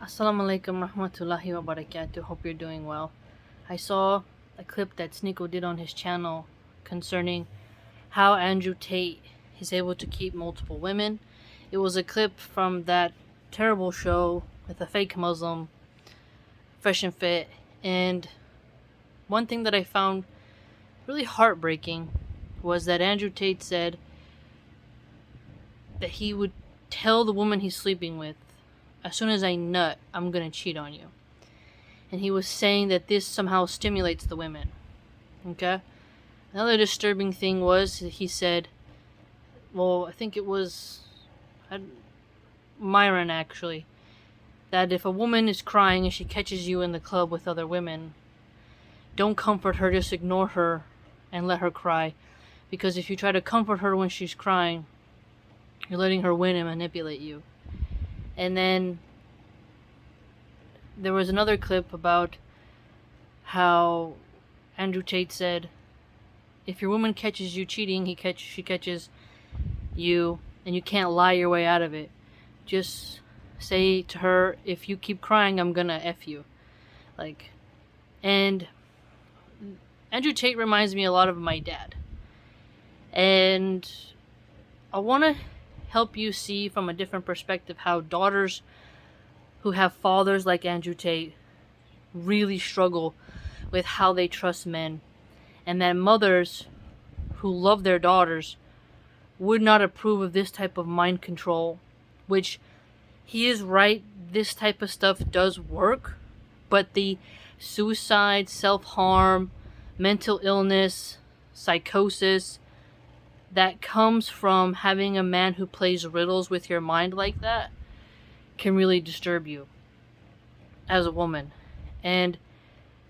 Assalamu alaikum rahmatullahi wa barakatuh. Hope you're doing well. I saw a clip that Sneeko did on his channel concerning how Andrew Tate is able to keep multiple women. It was a clip from that terrible show with a fake Muslim, Fresh and Fit, and one thing that I found really heartbreaking was that Andrew Tate said that he would tell the woman he's sleeping with, as soon as I nut, I'm gonna cheat on you. And he was saying that this somehow stimulates the women. Okay? Another disturbing thing was he said, well, I think it was Myron actually, that if a woman is crying and she catches you in the club with other women, don't comfort her, just ignore her and let her cry. Because if you try to comfort her when she's crying, you're letting her win and manipulate you. And then there was another clip about how Andrew Tate said, if your woman catches you cheating, she catches you, and you can't lie your way out of it. Just say to her, if you keep crying, I'm gonna F you. And Andrew Tate reminds me a lot of my dad. And I want to help you see from a different perspective how daughters who have fathers like Andrew Tate really struggle with how they trust men, and that mothers who love their daughters would not approve of this type of mind control, which he is right, this type of stuff does work, but the suicide, self-harm, mental illness, psychosis that comes from having a man who plays riddles with your mind like that can really disturb you as a woman. And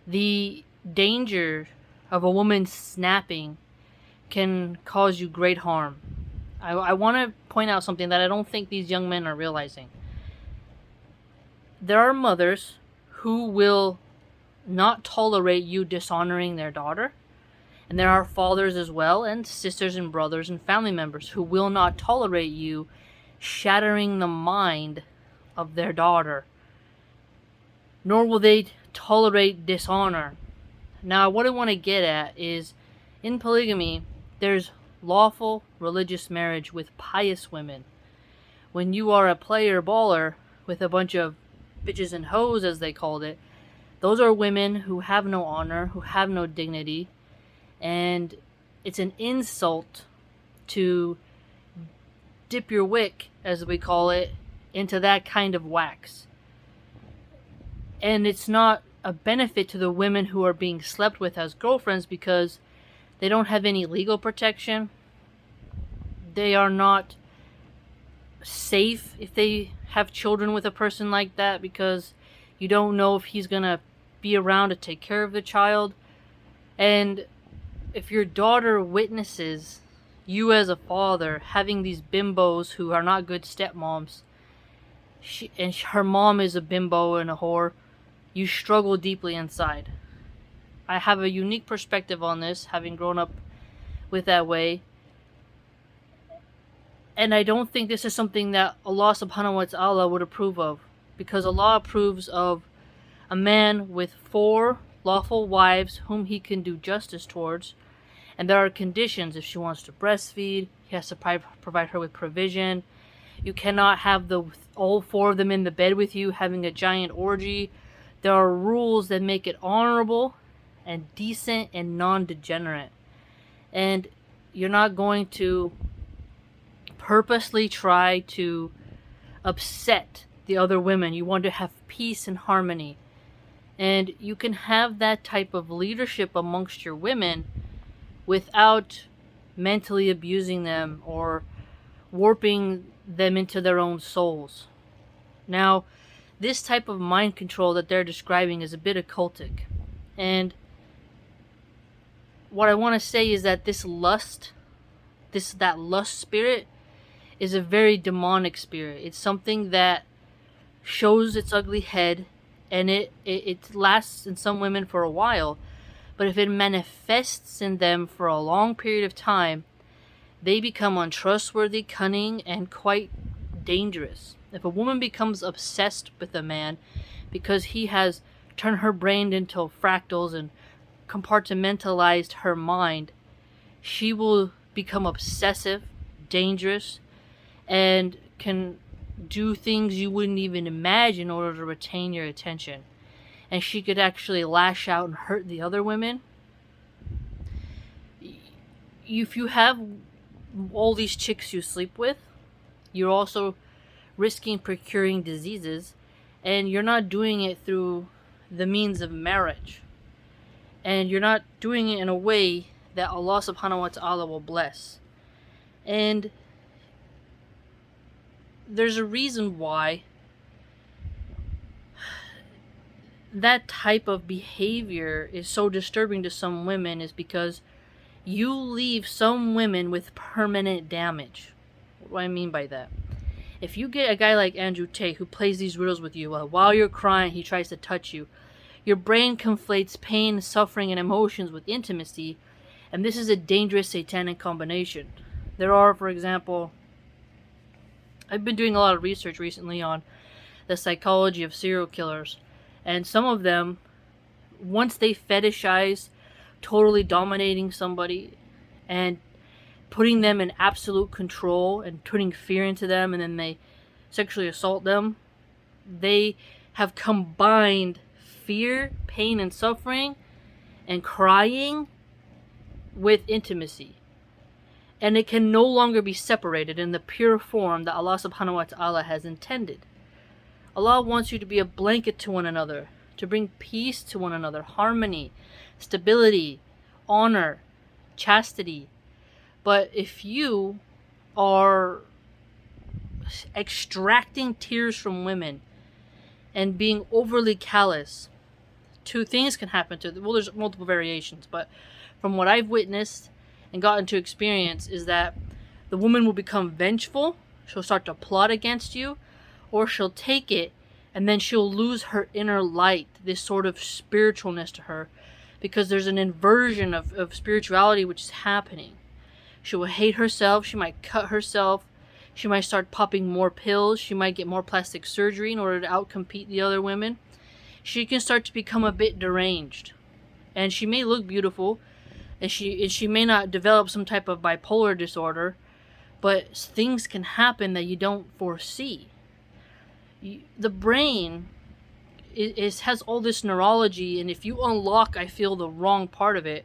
the danger of a woman snapping can cause you great harm. I want to point out something that I don't think these young men are realizing. There are mothers who will not tolerate you dishonoring their daughter. And there are fathers as well, and sisters and brothers and family members who will not tolerate you shattering the mind of their daughter. Nor will they tolerate dishonor. Now, what I want to get at is, in polygamy, there's lawful religious marriage with pious women. When you are a player baller with a bunch of bitches and hoes, as they called it, those are women who have no honor, who have no dignity, and it's an insult to dip your wick, as we call it, into that kind of wax. And it's not a benefit to the women who are being slept with as girlfriends because they don't have any legal protection. They are not safe if they have children with a person like that because you don't know if he's gonna be around to take care of the child. And if your daughter witnesses you as a father having these bimbos who are not good stepmoms, and her mom is a bimbo and a whore, you struggle deeply inside. I have a unique perspective on this, having grown up with that way. And I don't think this is something that Allah subhanahu wa ta'ala would approve of. Because Allah approves of a man with 4 lawful wives whom he can do justice towards. And there are conditions. If she wants to breastfeed, he has to provide her with provision. You cannot have all 4 of them in the bed with you having a giant orgy. There are rules that make it honorable and decent and non-degenerate. And you're not going to purposely try to upset the other women. You want to have peace and harmony. And you can have that type of leadership amongst your women without mentally abusing them or warping them into their own souls. Now, this type of mind control that they're describing is a bit occultic. And what I want to say is that that lust spirit is a very demonic spirit. It's something that shows its ugly head, and it lasts in some women for a while. But if it manifests in them for a long period of time, they become untrustworthy, cunning, and quite dangerous. If a woman becomes obsessed with a man because he has turned her brain into fractals and compartmentalized her mind, she will become obsessive, dangerous, and can do things you wouldn't even imagine in order to retain your attention. And she could actually lash out and hurt the other women. If you have all these chicks you sleep with, you're also risking procuring diseases, and you're not doing it through the means of marriage. And you're not doing it in a way that Allah subhanahu wa ta'ala will bless. And there's a reason why that type of behavior is so disturbing to some women, is because you leave some women with permanent damage. What do I mean by that? If you get a guy like Andrew Tate who plays these riddles with you while you're crying, he tries to touch you. Your brain conflates pain, suffering, and emotions with intimacy, and this is a dangerous satanic combination. There are, for example, I've been doing a lot of research recently on the psychology of serial killers, and some of them, once they fetishize totally dominating somebody and putting them in absolute control and putting fear into them, and then they sexually assault them, they have combined fear, pain, and suffering and crying with intimacy. And it can no longer be separated in the pure form that Allah subhanahu wa ta'ala has intended. Allah wants you to be a blanket to one another, to bring peace to one another, harmony, stability, honor, chastity. But if you are extracting tears from women and being overly callous, two things can happen to them. Well, there's multiple variations, but from what I've witnessed and gotten to experience is that the woman will become vengeful, she'll start to plot against you, or she'll take it and then she'll lose her inner light, this sort of spiritualness to her, because there's an inversion of spirituality which is happening. She will hate herself, she might cut herself, she might start popping more pills, she might get more plastic surgery in order to outcompete the other women. She can start to become a bit deranged. And she may look beautiful, and she may not develop some type of bipolar disorder, but things can happen that you don't foresee. The brain has all this neurology, and if you unlock, I feel, the wrong part of it,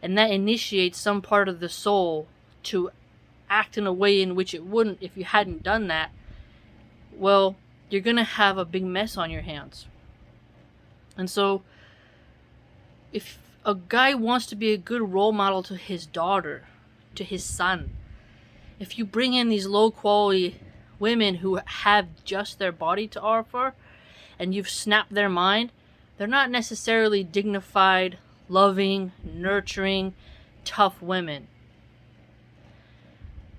and that initiates some part of the soul to act in a way in which it wouldn't if you hadn't done that, well, you're going to have a big mess on your hands. And so, if a guy wants to be a good role model to his daughter, to his son, if you bring in these low quality women who have just their body to offer, and you've snapped their mind, they're not necessarily dignified, loving, nurturing, tough women.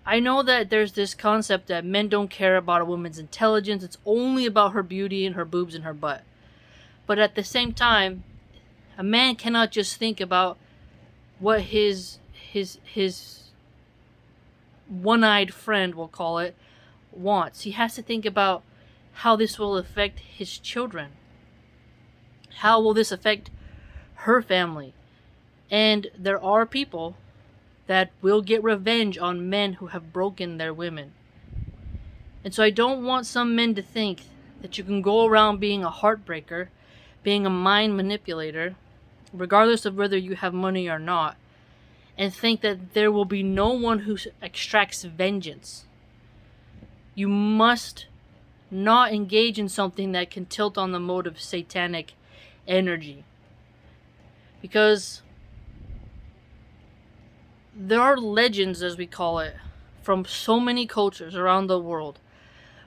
I know that there's this concept that men don't care about a woman's intelligence, it's only about her beauty and her boobs and her butt. But at the same time, a man cannot just think about what his one-eyed friend, we'll call it, wants. He has to think about how this will affect his children. How will this affect her family? And there are people that will get revenge on men who have broken their women. And so I don't want some men to think that you can go around being a heartbreaker, being a mind manipulator, regardless of whether you have money or not, and think that there will be no one who extracts vengeance. You must not engage in something that can tilt on the mode of satanic energy. Because there are legends, as we call it, from so many cultures around the world,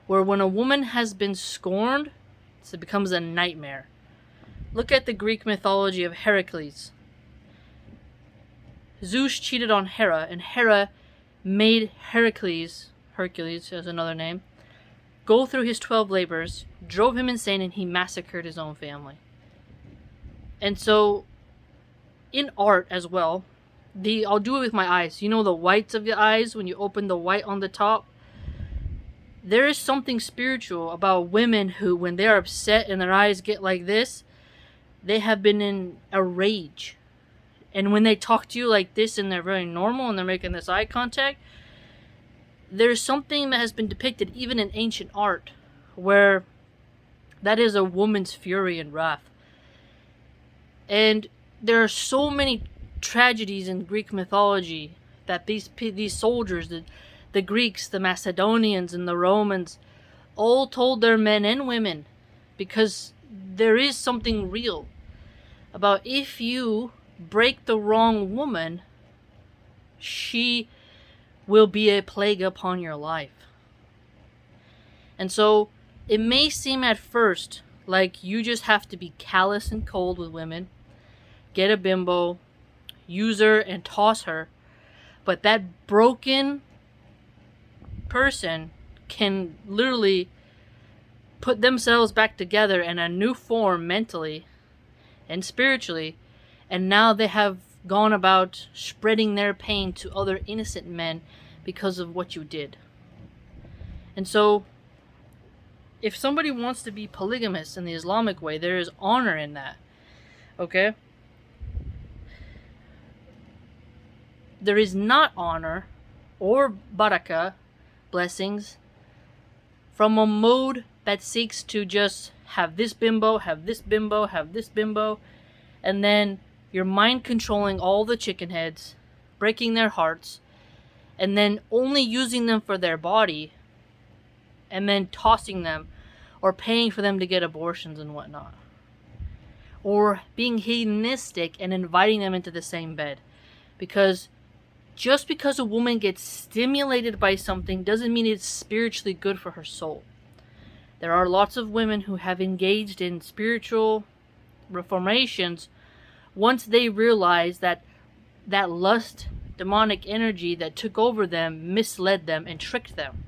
where when a woman has been scorned, it becomes a nightmare. Look at the Greek mythology of Heracles. Zeus cheated on Hera, and Hera made Hercules is another name, go through his 12 labors, drove him insane, and he massacred his own family. And so, in art as well, I'll do it with my eyes. You know the whites of the eyes, when you open the white on the top? there is something spiritual about women who, when they are upset and their eyes get like this, they have been in a rage. And when they talk to you like this and they're very normal and they're making this eye contact, there's something that has been depicted even in ancient art where that is a woman's fury and wrath. And there are so many tragedies in Greek mythology that these soldiers, the Greeks, the Macedonians, and the Romans, all told their men and women, because there is something real about if you break the wrong woman, she will be a plague upon your life. And so it may seem at first like you just have to be callous and cold with women, get a bimbo, use her and toss her, but that broken person can literally put themselves back together in a new form mentally and spiritually, and now they have gone about spreading their pain to other innocent men because of what you did. And so if somebody wants to be polygamous in the Islamic way, there is honor in that. Okay? There is not honor or barakah, blessings, from a mode that seeks to just have this bimbo, have this bimbo, have this bimbo, and then you're mind controlling all the chicken heads, breaking their hearts, and then only using them for their body, and then tossing them or paying for them to get abortions and whatnot. Or being hedonistic and inviting them into the same bed. Because just because a woman gets stimulated by something doesn't mean it's spiritually good for her soul. There are lots of women who have engaged in spiritual reformations once they realize that lust, demonic energy that took over them misled them and tricked them.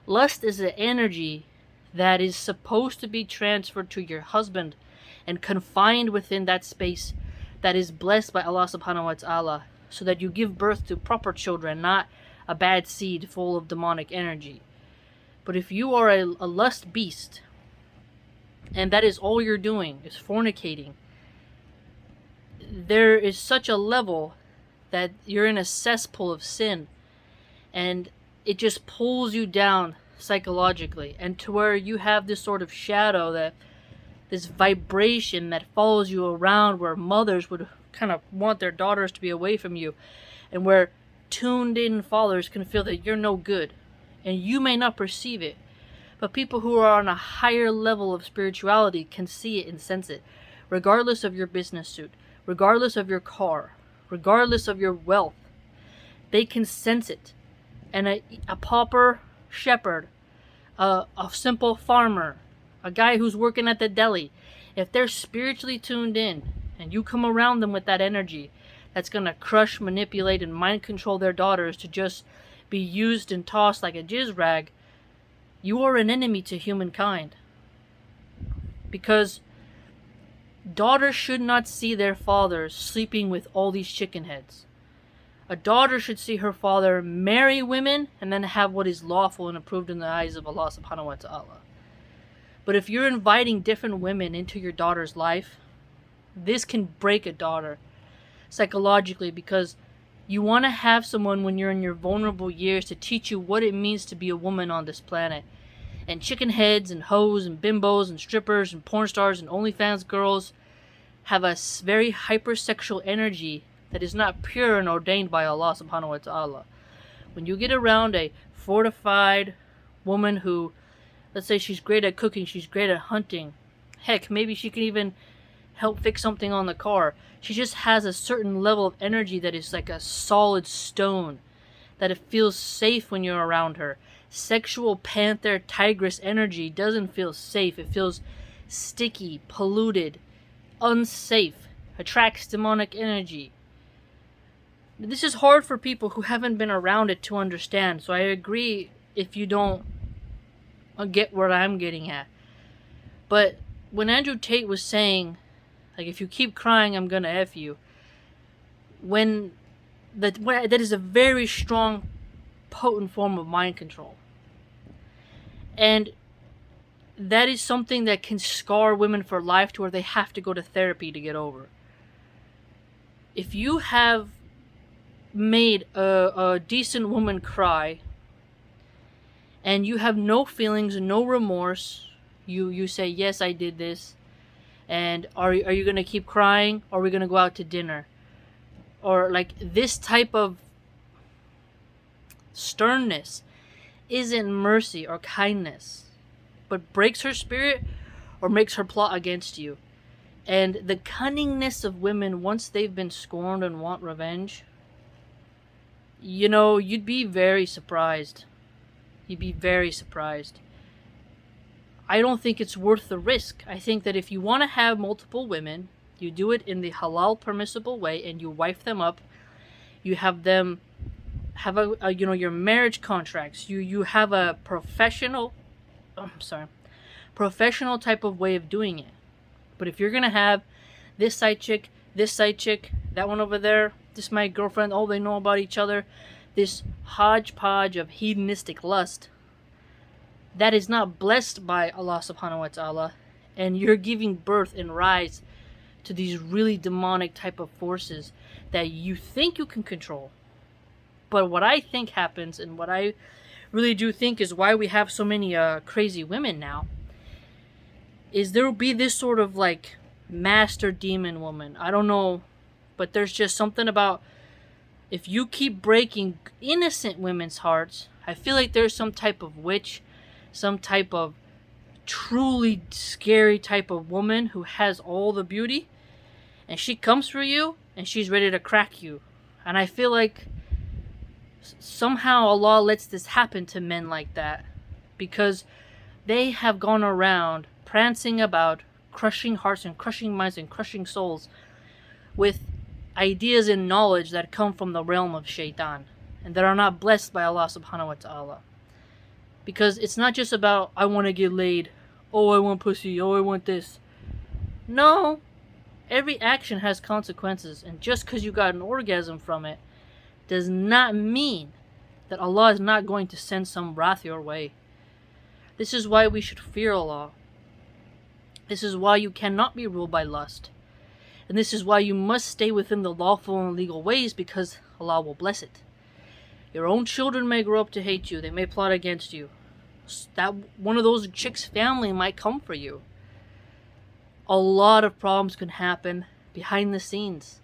Lust is an energy that is supposed to be transferred to your husband and confined within that space that is blessed by Allah subhanahu wa ta'ala, so that you give birth to proper children, not a bad seed full of demonic energy. But if you are a lust beast, and that is all you're doing, is fornicating, there is such a level that you're in a cesspool of sin, and it just pulls you down psychologically, and to where you have this sort of shadow, that this vibration that follows you around, where mothers would kind of want their daughters to be away from you, and where tuned in fathers can feel that you're no good, and you may not perceive it, but people who are on a higher level of spirituality can see it and sense it, regardless of your business suit, regardless of your car, regardless of your wealth. They can sense it. And a pauper shepherd, a simple farmer, a guy who's working at the deli, if they're spiritually tuned in and you come around them with that energy that's going to crush, manipulate, and mind control their daughters to just be used and tossed like a jizz rag, you are an enemy to humankind. Because daughters should not see their fathers sleeping with all these chicken heads. A daughter should see her father marry women and then have what is lawful and approved in the eyes of Allah subhanahu wa ta'ala. But if you're inviting different women into your daughter's life, this can break a daughter psychologically, because you want to have someone when you're in your vulnerable years to teach you what it means to be a woman on this planet. And chicken heads and hoes and bimbos and strippers and porn stars and OnlyFans girls have a very hypersexual energy that is not pure and ordained by Allah subhanahu wa ta'ala. When you get around a fortified woman who, let's say she's great at cooking, she's great at hunting, heck, maybe she can even help fix something on the car. She just has a certain level of energy that is like a solid stone, that it feels safe when you're around her. Sexual panther, tigress energy doesn't feel safe. It feels sticky, polluted, unsafe, attracts demonic energy. This is hard for people who haven't been around it to understand, so I agree if you don't get what I'm getting at. But when Andrew Tate was saying, like, if you keep crying, I'm gonna F you, that is a very strong, potent form of mind control. And that is something that can scar women for life to where they have to go to therapy to get over. If you have made a decent woman cry and you have no feelings, no remorse, you say, yes, I did this, and are you going to keep crying, or are we going to go out to dinner? Or like, this type of sternness isn't mercy or kindness, but breaks her spirit or makes her plot against you. And the cunningness of women once they've been scorned and want revenge, you'd be very surprised. You'd be very surprised. I don't think it's worth the risk. I think that if you want to have multiple women, you do it in the halal permissible way, and you wife them up. You have them have your marriage contracts. You have a professional type of way of doing it. But if you're gonna have this side chick, that one over there, this my girlfriend, they know about each other, this hodgepodge of hedonistic lust, that is not blessed by Allah subhanahu wa ta'ala, and you're giving birth and rise to these really demonic type of forces that you think you can control. But what I think happens, and what I really do think is why we have so many crazy women now, is there will be this sort of like master demon woman. I don't know, but there's just something about, if you keep breaking innocent women's hearts, I feel like there's some type of witch, some type of truly scary type of woman who has all the beauty, and she comes for you and she's ready to crack you. And I feel like somehow Allah lets this happen to men like that, because they have gone around prancing about, crushing hearts and crushing minds and crushing souls with ideas and knowledge that come from the realm of shaitan and that are not blessed by Allah subhanahu wa ta'ala. Because it's not just about, I want to get laid, I want pussy, I want this. No, every action has consequences, and just because you got an orgasm from it does not mean that Allah is not going to send some wrath your way. This is why we should fear Allah. This is why you cannot be ruled by lust. And this is why you must stay within the lawful and legal ways, because Allah will bless it. Your own children may grow up to hate you. They may plot against you. That one of those chicks' family might come for you. A lot of problems can happen behind the scenes,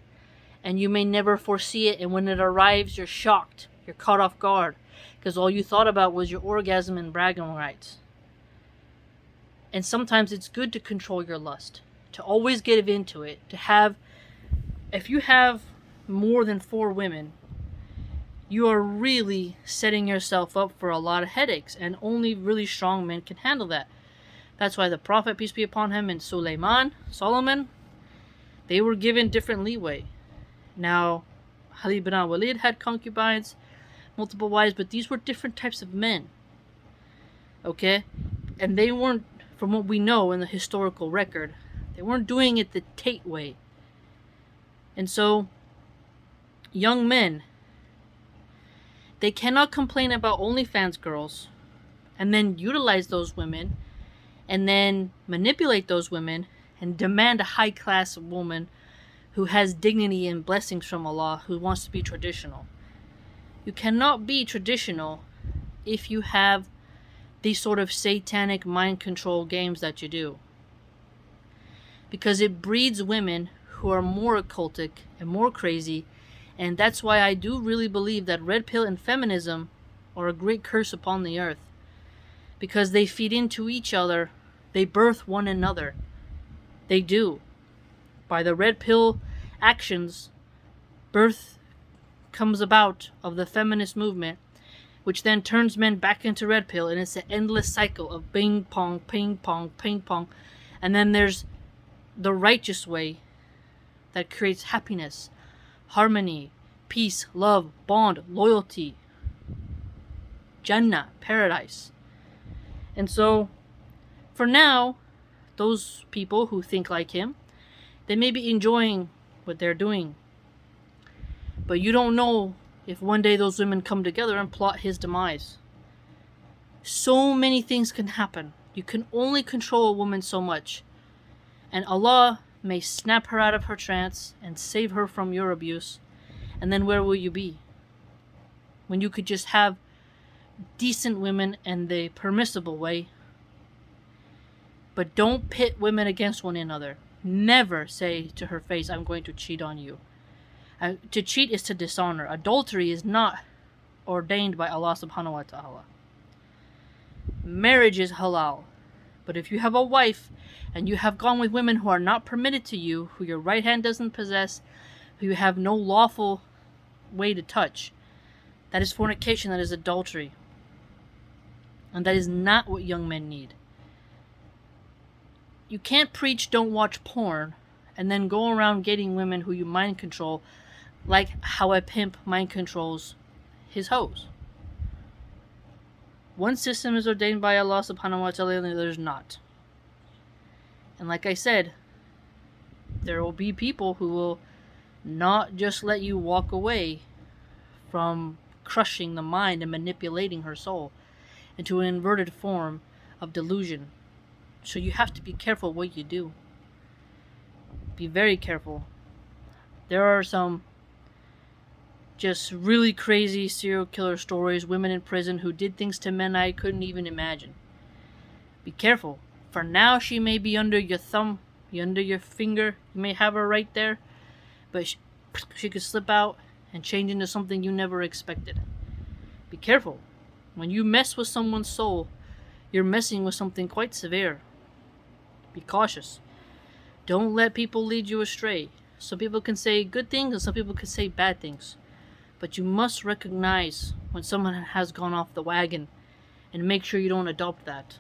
and you may never foresee it, and when it arrives, you're shocked. You're caught off guard, because all you thought about was your orgasm and bragging rights. And sometimes it's good to control your lust, to always get into it, to have, if you have more than 4 women, you are really setting yourself up for a lot of headaches, and only really strong men can handle that. That's why the Prophet, peace be upon him, and Solomon, they were given different leeway. Now, Khalid bin al-Walid had concubines, multiple wives, but these were different types of men. Okay? And they weren't, from what we know in the historical record, they weren't doing it the Tate way. And so, young men, they cannot complain about OnlyFans girls and then utilize those women and then manipulate those women and demand a high-class woman who has dignity and blessings from Allah, who wants to be traditional. You cannot be traditional if you have these sort of satanic mind control games that you do, because it breeds women who are more occultic and more crazy. And that's why I do really believe that red pill and feminism are a great curse upon the earth, because they feed into each other. They birth one another. They do. By the red pill actions, birth comes about of the feminist movement, which then turns men back into red pill, and it's an endless cycle of ping pong, ping pong, ping pong. And then there's the righteous way that creates happiness, harmony, peace, love, bond, loyalty, Jannah, paradise. And so, for now, those people who think like him, they may be enjoying what they're doing. But you don't know if one day those women come together and plot his demise. So many things can happen. You can only control a woman so much. And Allah may snap her out of her trance and save her from your abuse. And then where will you be? When you could just have decent women in the permissible way. But don't pit women against one another. Never say to her face, I'm going to cheat on you. To cheat is to dishonor. Adultery is not ordained by Allah subhanahu wa ta'ala. Marriage is halal. But if you have a wife and you have gone with women who are not permitted to you, who your right hand doesn't possess, who you have no lawful way to touch, that is fornication, that is adultery. And that is not what young men need. You can't preach don't watch porn and then go around getting women who you mind control like how a pimp mind controls his hoes. One system is ordained by Allah subhanahu wa ta'ala and the other is not. And like I said, there will be people who will not just let you walk away from crushing the mind and manipulating her soul into an inverted form of delusion. So you have to be careful what you do. Be very careful. There are some just really crazy serial killer stories, women in prison who did things to men I couldn't even imagine. Be careful. For now, she may be under your thumb, under your finger. You may have her right there, but she could slip out and change into something you never expected. Be careful. When you mess with someone's soul, you're messing with something quite severe. Be cautious. Don't let people lead you astray. Some people can say good things and some people can say bad things. But you must recognize when someone has gone off the wagon and make sure you don't adopt that.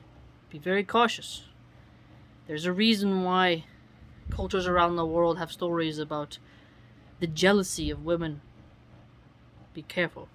Be very cautious. There's a reason why cultures around the world have stories about the jealousy of women. Be careful.